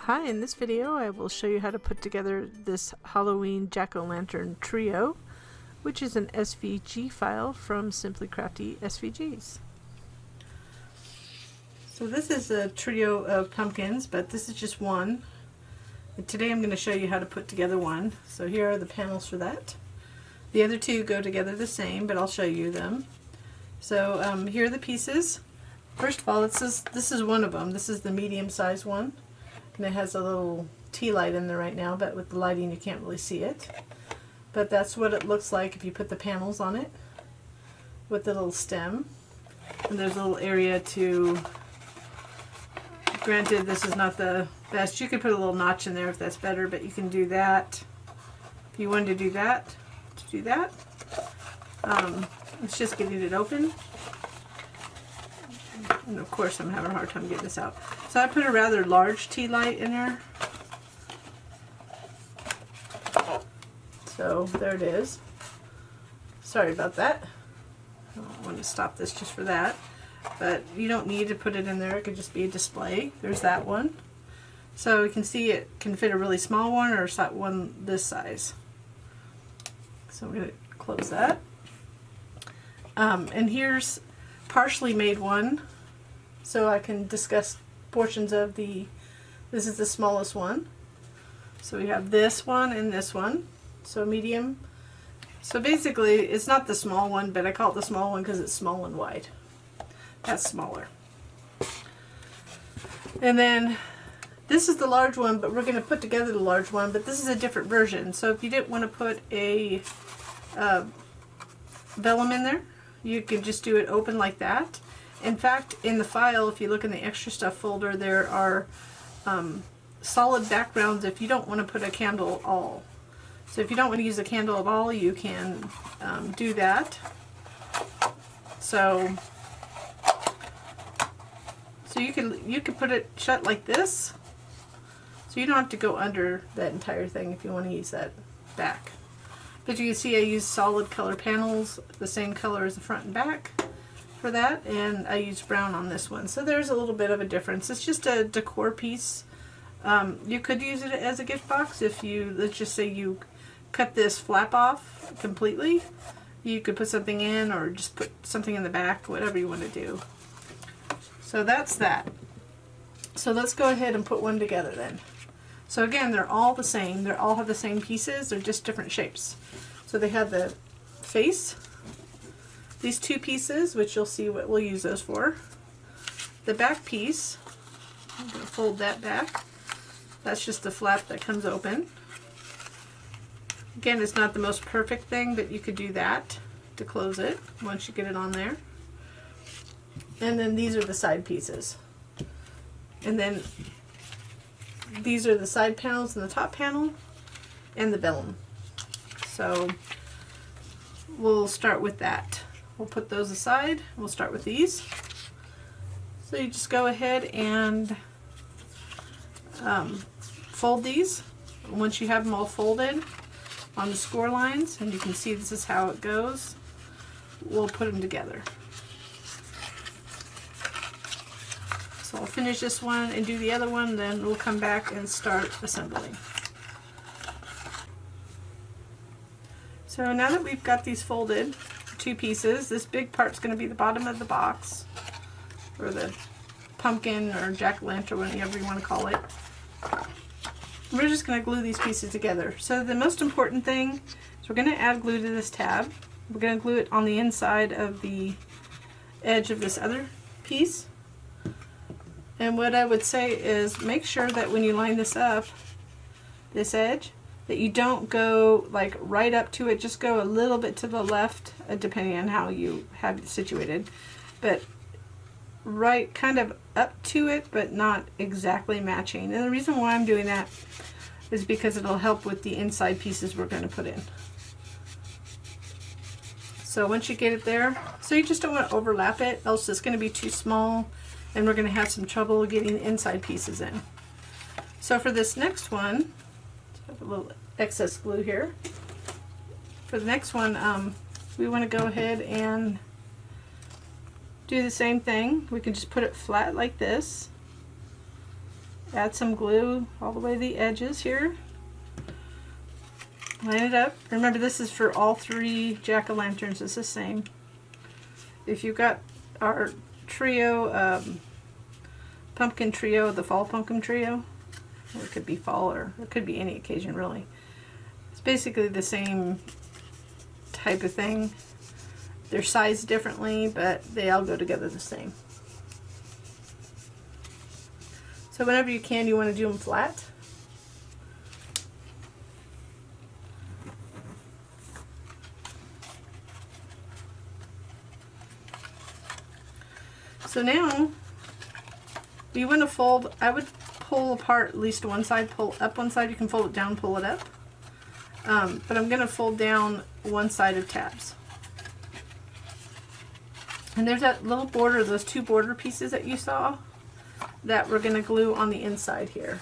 Hi, in this video I will show you how to put together this Halloween jack-o'-lantern trio, which is an SVG file from Simply Crafty SVGs. So this is a trio of pumpkins, but this is just one. And today I'm going to show you how to put together one. So here are the panels for that. The other two go together the same, but I'll show you them. So here are the pieces. First of all, this is one of them. This is the medium-sized one. And it has a little tea light in there right now, but with the lighting you can't really see it. But that's what it looks like if you put the panels on it with the little stem. And there's a little area to, granted this is not the best, you could put a little notch in there if that's better, but you can do that. If you wanted to do that, it's just getting it open. And of course I'm having a hard time getting this out. So I put a rather large tea light in there. So there it is. Sorry about that. I want to stop this just for that. But you don't need to put it in there. It could just be a display. There's that one. So you can see it can fit a really small one or one this size. So I'm going to close that. And here's partially made one. So I can discuss portions of this is the smallest one. So we have this one and this one. So medium. So basically it's not the small one, but I call it the small one because it's small and wide. That's smaller. And then this is the large one, but we're going to put together the large one, but this is a different version. So if you didn't want to put a vellum in there, you could just do it open like that. In fact, in the file, if you look in the extra stuff folder, there are solid backgrounds if you don't want to put a candle at all. So if you don't want to use a candle at all, you can do that. So you could put it shut like this. So you don't have to go under that entire thing if you want to use that back. But you can see I use solid color panels, the same color as the front and back for that, and I used brown on this one. So there's a little bit of a difference. It's just a decor piece. You could use it as a gift box if you, let's just say you cut this flap off completely. You could put something in or just put something in the back, whatever you want to do. So that's that. So let's go ahead and put one together then. So again, they're all the same. They all have the same pieces. They're just different shapes. So they have the face, these two pieces, which you'll see what we'll use those for. The back piece, I'm going to fold that back. That's just the flap that comes open. Again, it's not the most perfect thing, but you could do that to close it once you get it on there. And then these are the side pieces. And then these are the side panels and the top panel and the vellum. So we'll start with that. We'll put those aside. We'll start with these. So you just go ahead and fold these. Once you have them all folded on the score lines, and you can see this is how it goes, we'll put them together. So I'll finish this one and do the other one, then we'll come back and start assembling. So now that we've got these folded, two pieces, this big part's going to be the bottom of the box, or the pumpkin or jack-o'-lantern, whatever you want to call it. We're just going to glue these pieces together. So the most important thing is we're going to add glue to this tab. We're going to glue it on the inside of the edge of this other piece. And what I would say is make sure that when you line this up, this edge, that you don't go like right up to it, just go a little bit to the left, depending on how you have it situated, but right kind of up to it, but not exactly matching. And the reason why I'm doing that is because it'll help with the inside pieces we're going to put in. So once you get it there, so you just don't want to overlap it, else it's going to be too small and we're going to have some trouble getting the inside pieces in. So for this next one, I have a little excess glue here. For the next one, we want to go ahead and do the same thing. We can just put it flat like this, add some glue all the way to the edges here. Line it up. Remember, this is for all 3 jack-o'-lanterns. It's the same. If you've got our trio, pumpkin trio, the fall pumpkin trio, or it could be fall, or it could be any occasion really. It's basically the same type of thing. They're sized differently, but they all go together the same. So whenever you can, you want to do them flat. So now you want to fold. I would pull apart at least one side, pull up one side. You can fold it down, pull it up. But I'm going to fold down one side of tabs. And there's that little border, those 2 border pieces that you saw that we're going to glue on the inside here.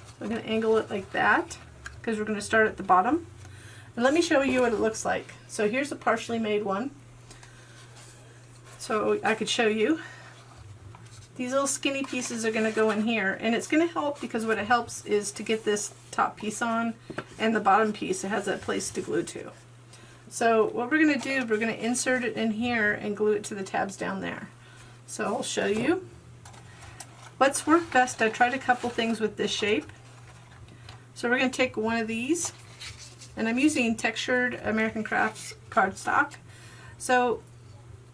So I'm going to angle it like that because we're going to start at the bottom. And let me show you what it looks like. So here's a partially made one. So I could show you. These little skinny pieces are going to go in here, and it's going to help because what it helps is to get this top piece on, and the bottom piece, it has that place to glue to. So what we're going to do, we're going to insert it in here and glue it to the tabs down there. So I'll show you. What's worked best, I tried a couple things with this shape. So we're going to take one of these, and I'm using textured American Crafts cardstock. So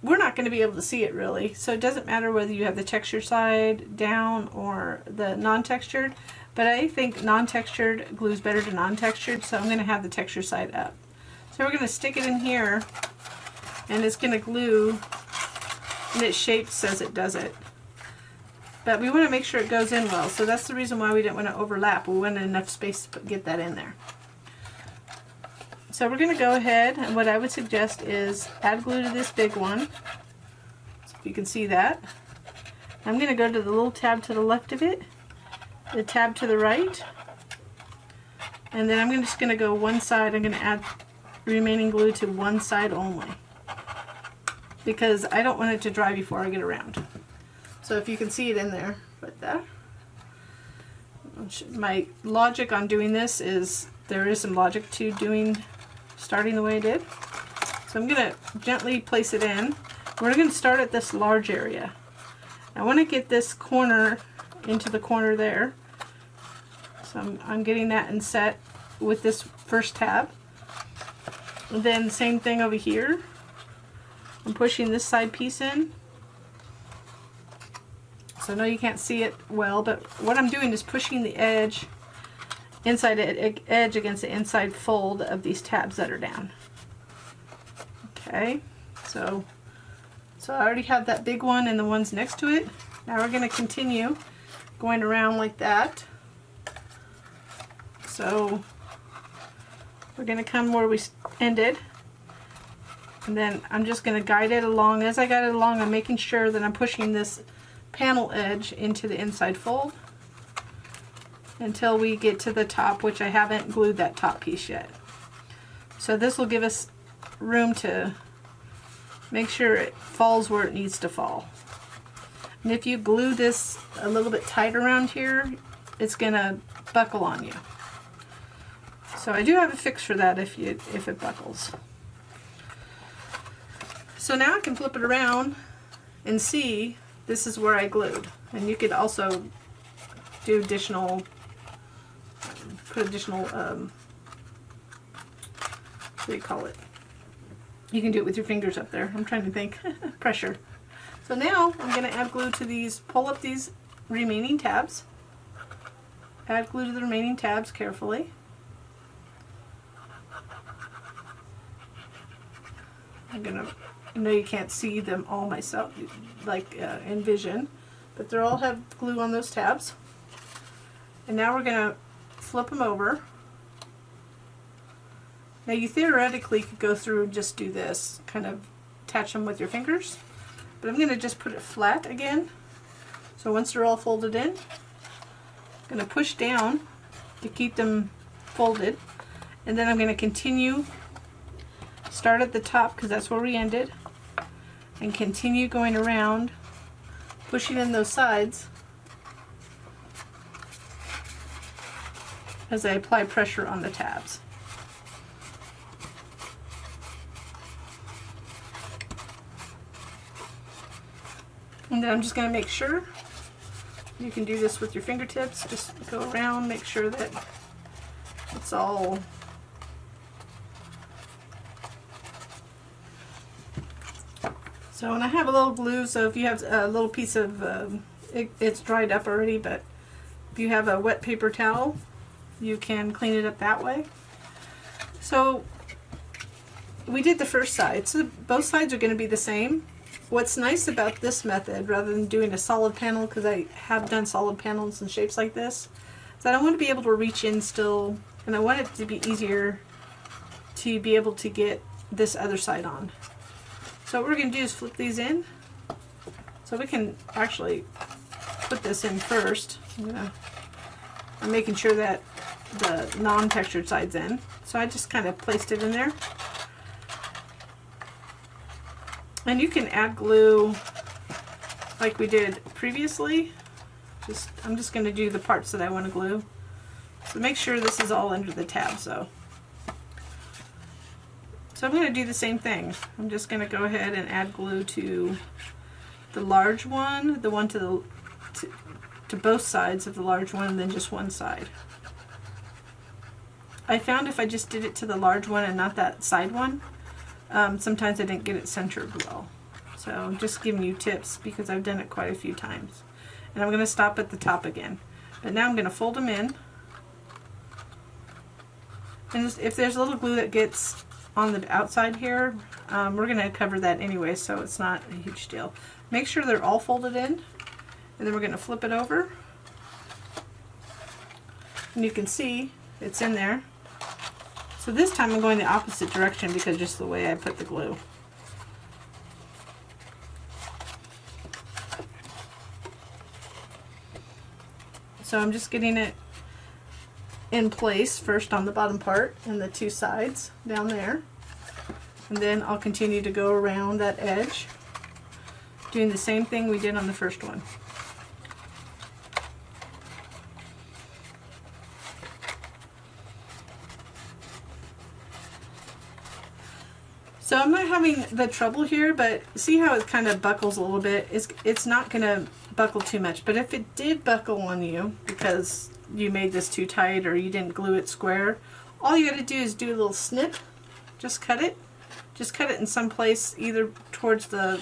we're not going to be able to see it really, so it doesn't matter whether you have the textured side down or the non-textured, but I think non-textured glues better to non-textured, so I'm going to have the textured side up. So we're going to stick it in here, and it's going to glue, and its shape says it does it. But we want to make sure it goes in well, so that's the reason why we didn't want to overlap. We wanted enough space to get that in there. So we're going to go ahead, and what I would suggest is add glue to this big one. So if you can see that. I'm going to go to the little tab to the left of it, the tab to the right, and then I'm just going to go one side. I'm going to add remaining glue to one side only because I don't want it to dry before I get around. So if you can see it in there, right there. My logic on doing this is there is some logic to starting the way I did. So I'm going to gently place it in. We're going to start at this large area. I want to get this corner into the corner there. So I'm getting that in set with this first tab. And then same thing over here. I'm pushing this side piece in. So I know you can't see it well, but what I'm doing is pushing the edge, inside edge against the inside fold of these tabs that are down. Okay, so I already have that big one and the ones next to it. Now we're going to continue going around like that. So we're going to come where we ended, and then I'm just going to guide it along. As I guide it along, I'm making sure that I'm pushing this panel edge into the inside fold until we get to the top, which I haven't glued that top piece yet. So this will give us room to make sure it falls where it needs to fall. And if you glue this a little bit tight around here, it's gonna buckle on you. So I do have a fix for that if it buckles. So now I can flip it around and see this is where I glued. And you could also do additional, what do you call it? You can do it with your fingers up there. I'm trying to think. Pressure. So now I'm going to add glue to these, pull up these remaining tabs. Add glue to the remaining tabs carefully. I know you can't see them all myself, like in vision, but they all have glue on those tabs. And now we're going to flip them over. Now you theoretically could go through and just do this, kind of attach them with your fingers, but I'm going to just put it flat again. So once they're all folded in, I'm going to push down to keep them folded, and then I'm going to continue, start at the top because that's where we ended, and continue going around, pushing in those sides as I apply pressure on the tabs. And then I'm just going to make sure, you can do this with your fingertips, just go around, make sure that it's all so. And I have a little glue, so if you have a little piece of it's dried up already, but if you have a wet paper towel, you can clean it up that way. So we did the first side, so both sides are going to be the same. What's nice about this method, rather than doing a solid panel, because I have done solid panels in shapes like this, is that I want to be able to reach in still, and I want it to be easier to be able to get this other side on. So what we're going to do is flip these in. So we can actually put this in first. I'm making sure that the non-textured side's in. So I just kind of placed it in there. And you can add glue like we did previously. I'm just going to do the parts that I want to glue. So make sure this is all under the tabs though. So I'm going to do the same thing. I'm just going to go ahead and add glue to the large one, the one to both sides of the large one, and then just one side. I found if I just did it to the large one and not that side one, sometimes I didn't get it centered well. So I'm just giving you tips because I've done it quite a few times. And I'm going to stop at the top again. But now I'm going to fold them in. And if there's a little glue that gets on the outside here, we're going to cover that anyway, so it's not a huge deal. Make sure they're all folded in, and then we're going to flip it over. And you can see it's in there. So this time I'm going the opposite direction because just the way I put the glue. So I'm just getting it in place first on the bottom part and the two sides down there. And then I'll continue to go around that edge, doing the same thing we did on the first one. So I'm not having the trouble here, but see how it kind of buckles a little bit? It's not going to buckle too much, but if it did buckle on you because you made this too tight or you didn't glue it square, all you got to do is do a little snip, just cut it. Just cut it in some place, either towards the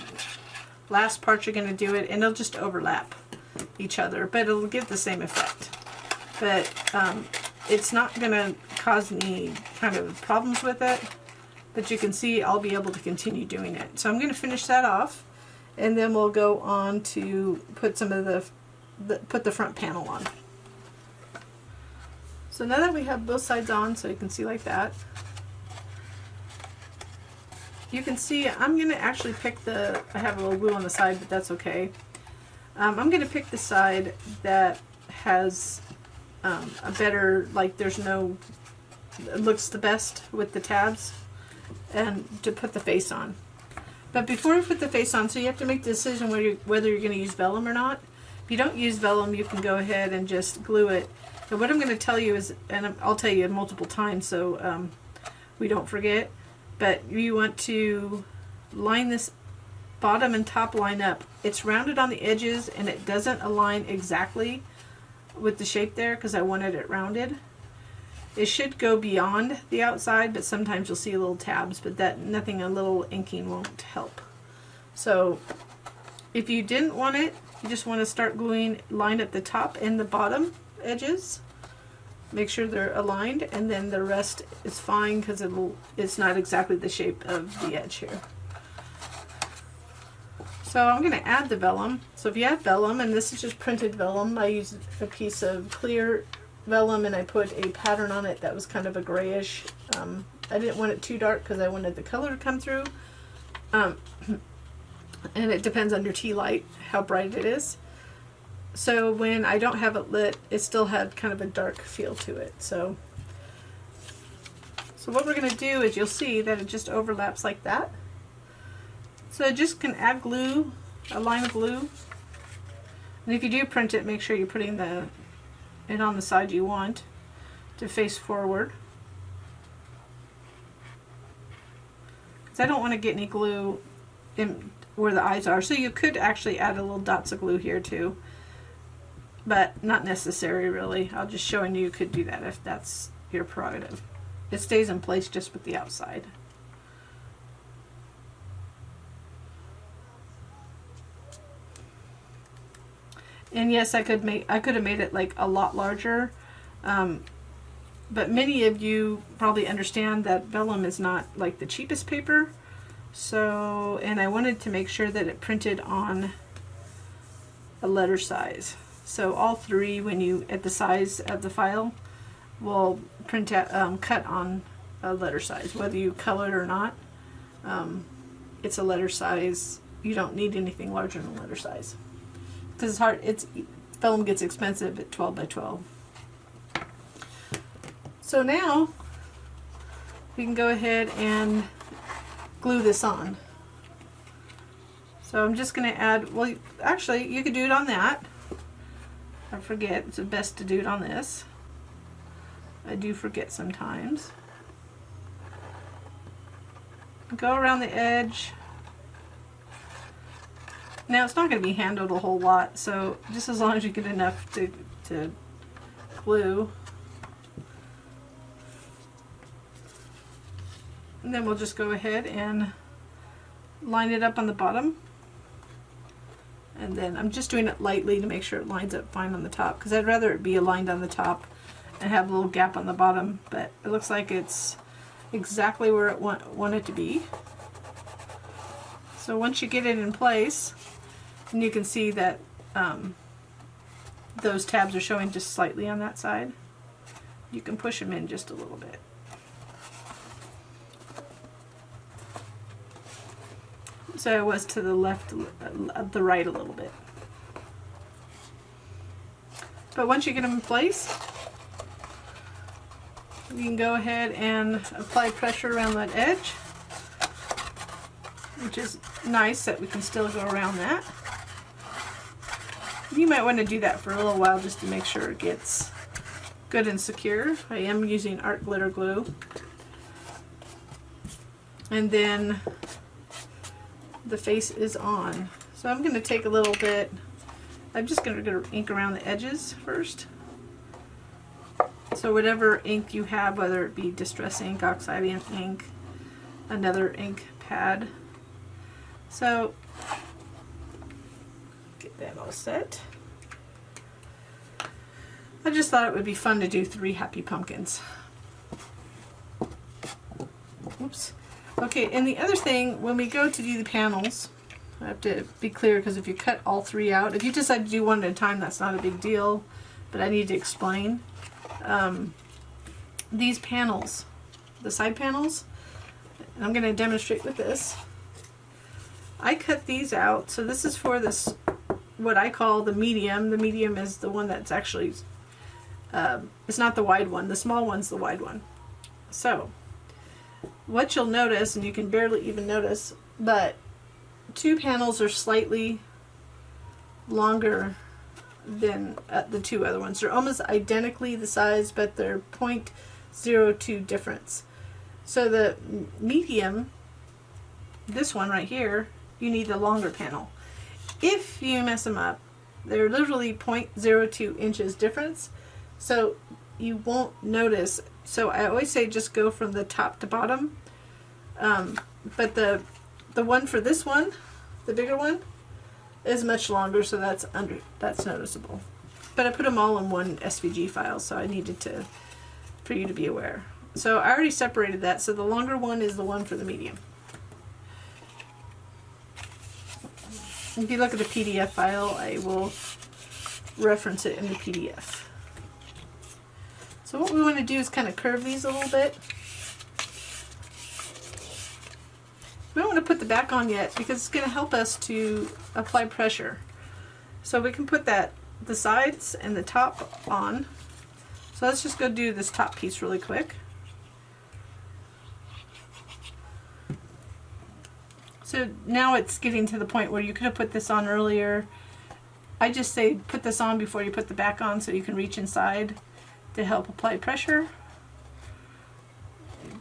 last part you're going to do it, and it'll just overlap each other, but it'll give the same effect. But it's not going to cause any kind of problems with it. But you can see I'll be able to continue doing it. So I'm going to finish that off, and then we'll go on to put some of put the front panel on. So now that we have both sides on, so you can see like that, you can see I'm going to actually pick I have a little glue on the side, but that's okay. I'm going to pick the side that has a better, like it looks the best with the tabs, and to put the face on. But before we put the face on, so you have to make the decision whether you're going to use vellum or not. If you don't use vellum, you can go ahead and just glue it. And what I'm going to tell you is, and I'll tell you multiple times so we don't forget, but you want to line this bottom and top line up. It's rounded on the edges and it doesn't align exactly with the shape there because I wanted it rounded. It should go beyond the outside, but sometimes you'll see little tabs, but nothing a little inking won't help. So if you didn't want it, you just want to start gluing, line up the top and the bottom edges. Make sure they're aligned, and then the rest is fine because it's not exactly the shape of the edge here. So I'm going to add the vellum. So if you have vellum, and this is just printed vellum, I used a piece of clear vellum and I put a pattern on it that was kind of a grayish. I didn't want it too dark because I wanted the color to come through. And it depends on your tea light how bright it is. So when I don't have it lit, it still had kind of a dark feel to it. So what we're going to do is you'll see that it just overlaps like that. So just can add glue, a line of glue. And if you do print it, make sure you're putting it on the side you want to face forward. Because I don't want to get any glue in where the eyes are. So you could actually add a little dots of glue here too, but not necessary really. I'll just showing you could do that if that's your prerogative. It stays in place just with the outside. And yes, I could have made it like a lot larger, but many of you probably understand that vellum is not like the cheapest paper. So, and I wanted to make sure that it printed on a letter size. So all three, when you at the size of the file, will print out, cut on a letter size, whether you color it or not. It's a letter size. You don't need anything larger than a letter size. Because it's hard, vellum gets expensive at 12 by 12. So now we can go ahead and glue this on. So I'm just going to add, well, actually you could do it on that. I forget, it's best to do it on this. I do forget sometimes. Go around the edge. Now it's not going to be handled a whole lot, so just as long as you get enough to glue. And then we'll just go ahead and line it up on the bottom. And then I'm just doing it lightly to make sure it lines up fine on the top, because I'd rather it be aligned on the top and have a little gap on the bottom, but it looks like it's exactly where it want it to be. So once you get it in place, and you can see that those tabs are showing just slightly on that side, you can push them in just a little bit. So I was to the left, the right a little bit. But once you get them in place, you can go ahead and apply pressure around that edge, which is nice that we can still go around that. You might want to do that for a little while just to make sure it gets good and secure. I am using art glitter glue. And then the face is on. So I'm going to take a little bit, I'm just going to ink around the edges first. So whatever ink you have, whether it be Distress ink, oxide ink, another ink pad. So get that all set. I just thought it would be fun to do 3 happy pumpkins. Oops. Okay, and the other thing, when we go to do the panels, I have to be clear, because if you cut all 3 out, if you decide to do one at a time, that's not a big deal, but I need to explain. These panels, the side panels, and I'm going to demonstrate with this. I cut these out, so this is for this, what I call the medium. The medium is the one that's actually, it's not the wide one, the small one's the wide one. So what you'll notice, and you can barely even notice, but 2 panels are slightly longer than the 2 other ones. They're almost identically the size, but they're 0.02 difference. So the medium, this one right here, you need the longer panel. If you mess them up, they're literally 0.02 inches difference, so you won't notice. So I always say just go from the top to bottom, but the one for this one, the bigger one, is much longer, so that's noticeable. But I put them all in one SVG file, so I needed to, for you to be aware. So I already separated that, so the longer one is the one for the medium. If you look at the PDF file, I will reference it in the PDF. So what we want to do is kind of curve these a little bit. We don't want to put the back on yet because it's going to help us to apply pressure. So we can put the sides and the top on. So let's just go do this top piece really quick. So now it's getting to the point where you could have put this on earlier. I just say put this on before you put the back on so you can reach inside to help apply pressure.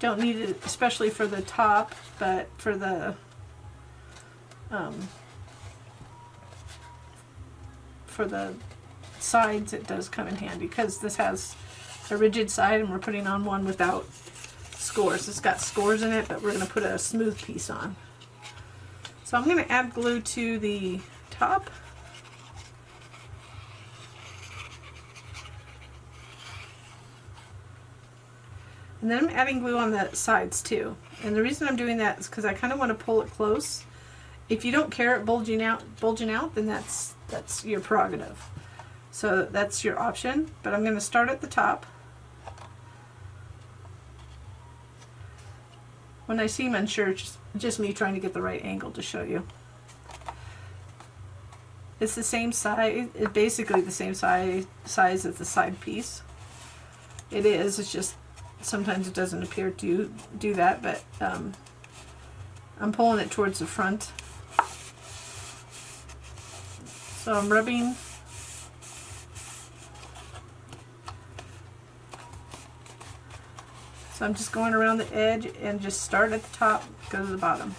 don't need it especially for the top, but for the sides it does come in handy, because this has a rigid side and we're putting on one without scores. It's got scores in it, but we're going to put a smooth piece on. So I'm going to add glue to the top. And then I'm adding glue on the sides too. And the reason I'm doing that is because I kind of want to pull it close. If you don't care it bulging out, then that's your prerogative. So that's your option. But I'm going to start at the top. When I seem unsure, it's just me trying to get the right angle to show you. It's the same size, it's basically the same size as the side piece. It is, it's just sometimes it doesn't appear to do that, but I'm pulling it towards the front. So I'm rubbing. So I'm just going around the edge and just start at the top, go to the bottom.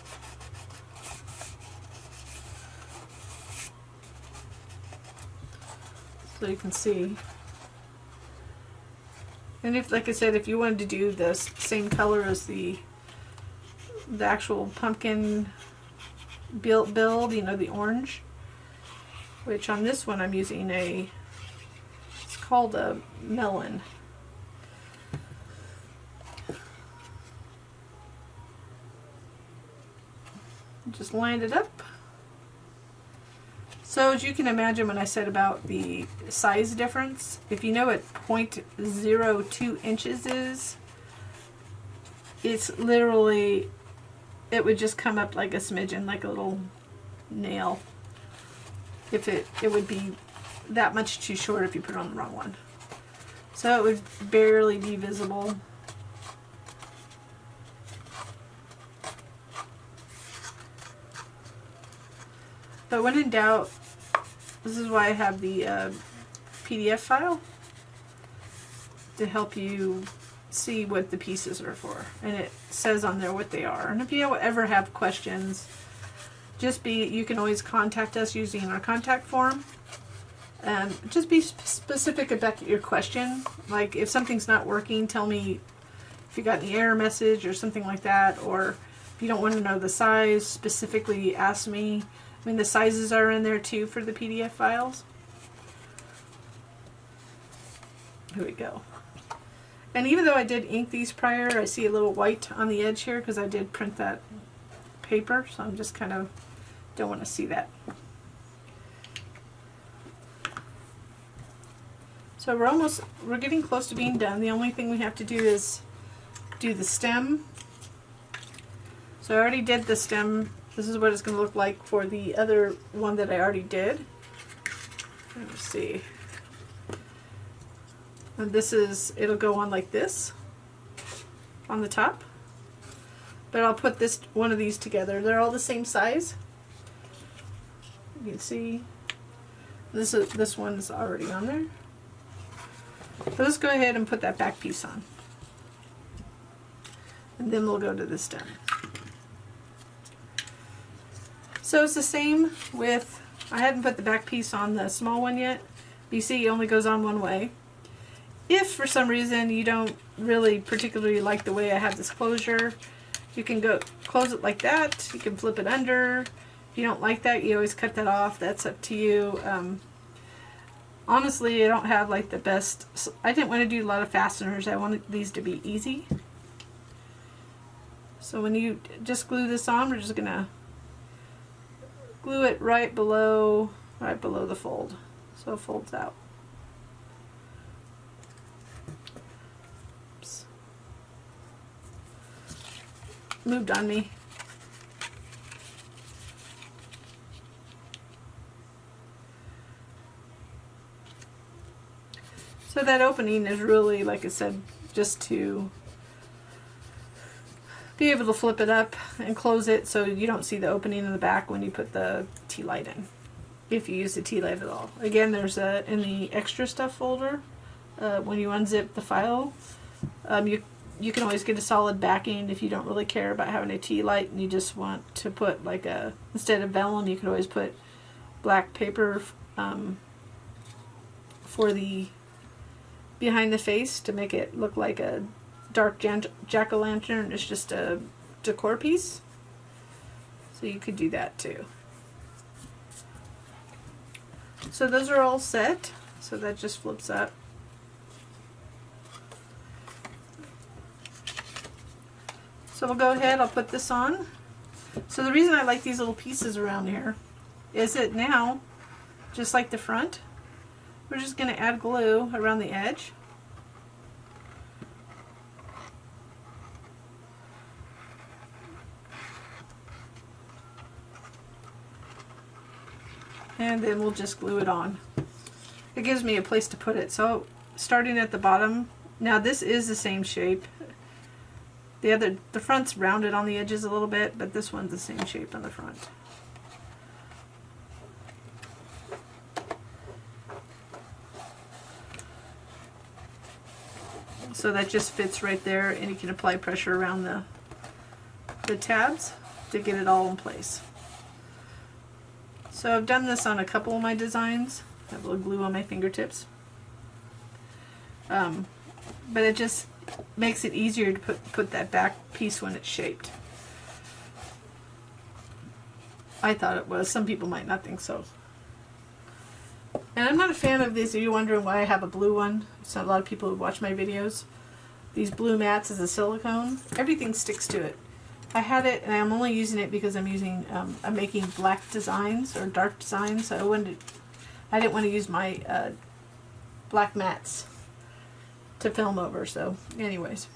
So you can see. And if, like I said, if you wanted to do the same color as the actual pumpkin build, you know, the orange, which on this one I'm using it's called a melon. Just lined it up. So as you can imagine, when I said about the size difference, if you know what 0.02 inches is, it's literally, it would just come up like a smidgen, like a little nail. If it would be that much too short if you put it on the wrong one. So it would barely be visible. But when in doubt, this is why I have the PDF file to help you see what the pieces are for. And it says on there what they are. And if you ever have questions, you can always contact us using our contact form. Just be specific about your question. Like if something's not working, tell me if you got any error message or something like that. Or if you don't want to know the size, specifically ask me. I mean, the sizes are in there too for the PDF files. Here we go. And even though I did ink these prior, I see a little white on the edge here because I did print that paper, so I'm just kind of don't want to see that. So we're getting close to being done. The only thing we have to do is do the stem. So I already did the stem. This is what it's going to look like for the other one that I already did. Let's see. And it'll go on like this on the top. But I'll put one of these together. They're all the same size. You can see this one is already on there. So let's go ahead and put that back piece on. And then we'll go to the stem. So it's the same with, I hadn't put the back piece on the small one yet. You see it only goes on one way. If for some reason you don't really particularly like the way I have this closure, you can go close it like that. You can flip it under. If you don't like that, you always cut that off. That's up to you. Honestly, I don't have like the best, I didn't want to do a lot of fasteners. I wanted these to be easy. So when you just glue this on, we're just gonna glue it right below the fold, so it folds out. Oops. Moved on me. So that opening is really, like I said, just to be able to flip it up and close it so you don't see the opening in the back when you put the tea light in, if you use the tea light at all. Again, there's in the extra stuff folder, when you unzip the file, You can always get a solid backing if you don't really care about having a tea light and you just want to put like a, instead of vellum, you can always put black paper for the behind the face to make it look like a dark jack-o'-lantern. It's just a decor piece. So you could do that too. So those are all set. So that just flips up. So we'll go ahead, I'll put this on. So the reason I like these little pieces around here is that now, just like the front, we're just going to add glue around the edge. And then we'll just glue it on. It gives me a place to put it. So starting at the bottom, now this is the same shape. The front's rounded on the edges a little bit, but this one's the same shape on the front. So that just fits right there, and you can apply pressure around the tabs to get it all in place. So I've done this on a couple of my designs. I have a little glue on my fingertips. But it just makes it easier to put that back piece when it's shaped. I thought it was. Some people might not think so. And I'm not a fan of these. If you're wondering why I have a blue one, it's not a lot of people who watch my videos. These blue mats is a silicone. Everything sticks to it. I had it, and I'm only using it because I'm making black designs or dark designs. So I didn't want to use my black mats to film over. So anyways,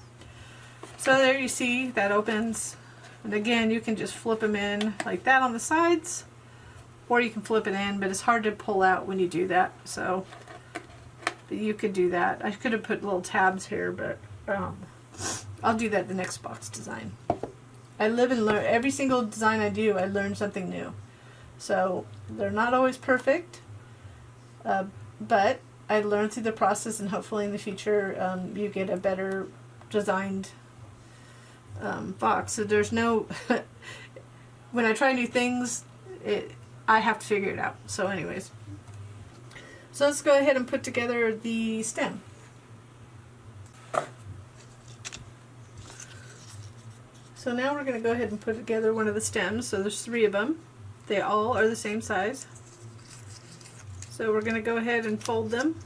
so there you see that opens, and again you can just flip them in like that on the sides, or you can flip it in, but it's hard to pull out when you do that. So but you could do that. I could have put little tabs here, but I'll do that the next box design. I live and learn. Every single design I do, I learn something new. So they're not always perfect, but I learned through the process, and hopefully in the future you get a better designed box. So there's no, when I try new things, I have to figure it out. So anyways, so let's go ahead and put together the stem. So now we're going to go ahead and put together one of the stems. So there's 3 of them. They all are the same size. So we're going to go ahead and fold them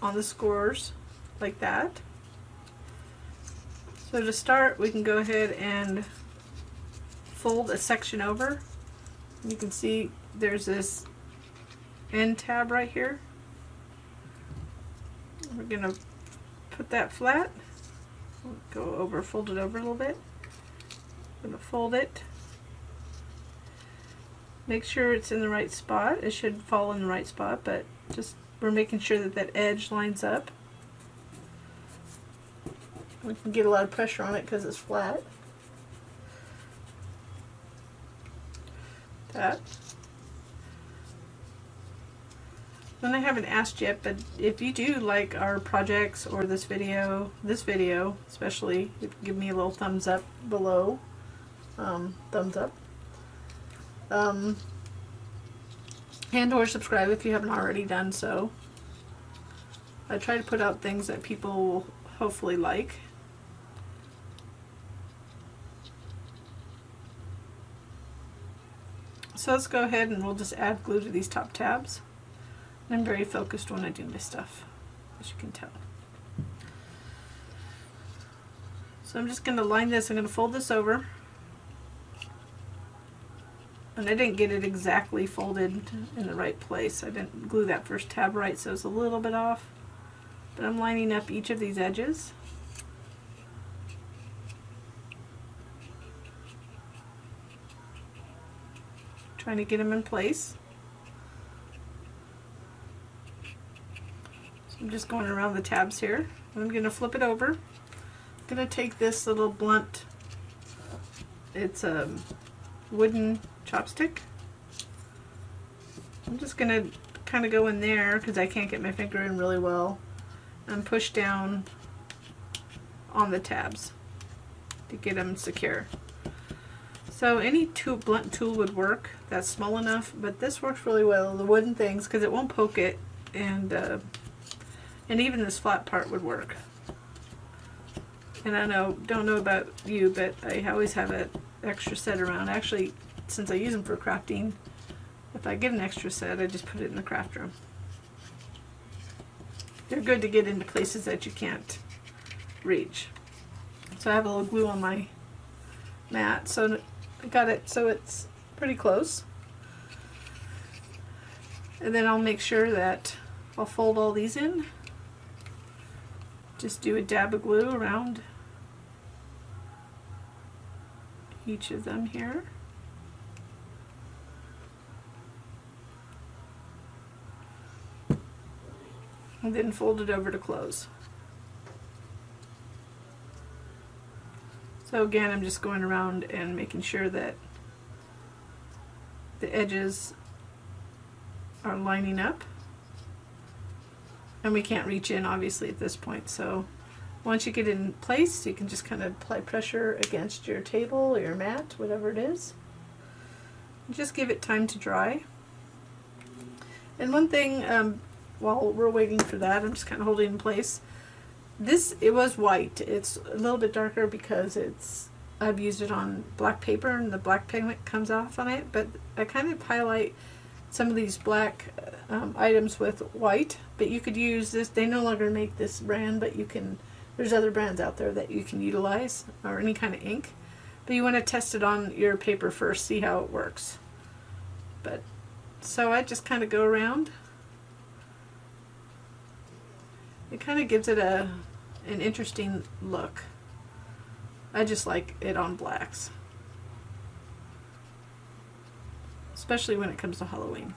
on the scores like that. So to start, we can go ahead and fold a section over. You can see there's this end tab right here. We're going to put that flat. Go over, fold it over a little bit. I'm going to fold it. Make sure it's in the right spot. It should fall in the right spot, but just we're making sure that that edge lines up. We can get a lot of pressure on it because it's flat. That. And I haven't asked yet, but if you do like our projects or this video especially, you can give me a little thumbs up below. Thumbs up. And or subscribe if you haven't already done so. I try to put out things that people will hopefully like. So let's go ahead and we'll just add glue to these top tabs. I'm very focused when I do my stuff, as you can tell. So I'm just going to line this. I'm going to fold this over. And I didn't get it exactly folded in the right place. I didn't glue that first tab right, so it's a little bit off. But I'm lining up each of these edges. Trying to get them in place. So I'm just going around the tabs here. I'm going to flip it over. I'm going to take this little blunt, it's a wooden chopstick. I'm just going to kind of go in there because I can't get my finger in really well and push down on the tabs to get them secure. So any blunt tool would work that's small enough, but this works really well, the wooden things, because it won't poke it, and even this flat part would work. And I don't know about you, but I always have an extra set around. Actually, since I use them for crafting, if I get an extra set, I just put it in the craft room. They're good to get into places that you can't reach. So I have a little glue on my mat, so I got it so it's pretty close. And then I'll make sure that I'll fold all these in. Just do a dab of glue around each of them here. And then fold it over to close. So again, I'm just going around and making sure that the edges are lining up. And we can't reach in obviously at this point, so once you get it in place, you can just kind of apply pressure against your table or your mat, whatever it is. Just give it time to dry. And one thing, while we're waiting for that, I'm just kind of holding in place. It was white. It's a little bit darker because I've used it on black paper and the black pigment comes off on it, but I kind of highlight some of these black items with white, but you could use this. They no longer make this brand, but there's other brands out there that you can utilize, or any kind of ink, but you want to test it on your paper first, see how it works. But so I just kind of go around. It kind of gives it an interesting look. I just like it on blacks, especially when it comes to Halloween.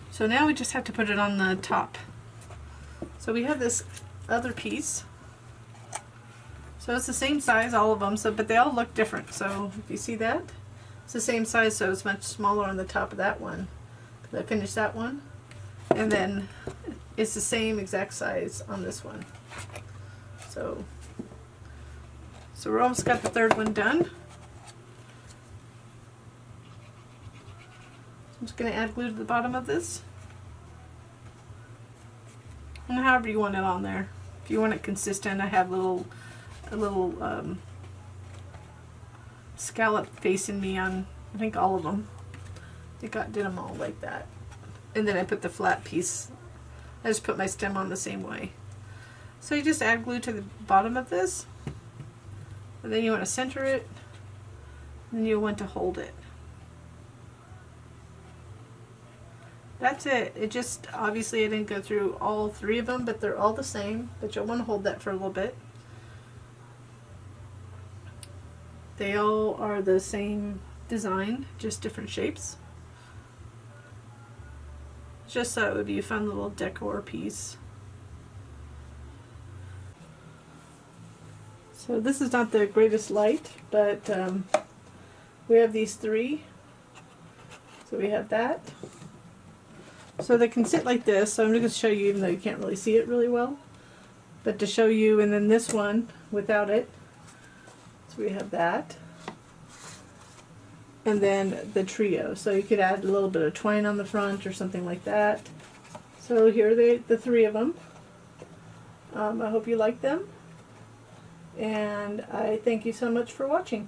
So now we just have to put it on the top. So we have this other piece. So it's the same size, all of them, but they all look different. So if you see that, it's the same size, so it's much smaller on the top of that one. I finished that one. And then it's the same exact size on this one. So we're almost got the third one done. I'm just going to add glue to the bottom of this. And however you want it on there. If you want it consistent, I have a little scallop facing me on, I think, all of them. Did them all like that. And then I put the flat piece. I just put my stem on the same way. So you just add glue to the bottom of this. And then you want to center it. And then you'll want to hold it. That's it. It just, obviously I didn't go through all three of them, but they're all the same. But you'll want to hold that for a little bit. They all are the same design, just different shapes. Just so it would be a fun little decor piece. So this is not the greatest light, but we have these three. So we have that. So they can sit like this. So I'm just going to show you, even though you can't really see it really well. But to show you, and then this one without it. So we have that. And then the trio. So you could add a little bit of twine on the front or something like that. So here are the three of them. I hope you like them. And I thank you so much for watching.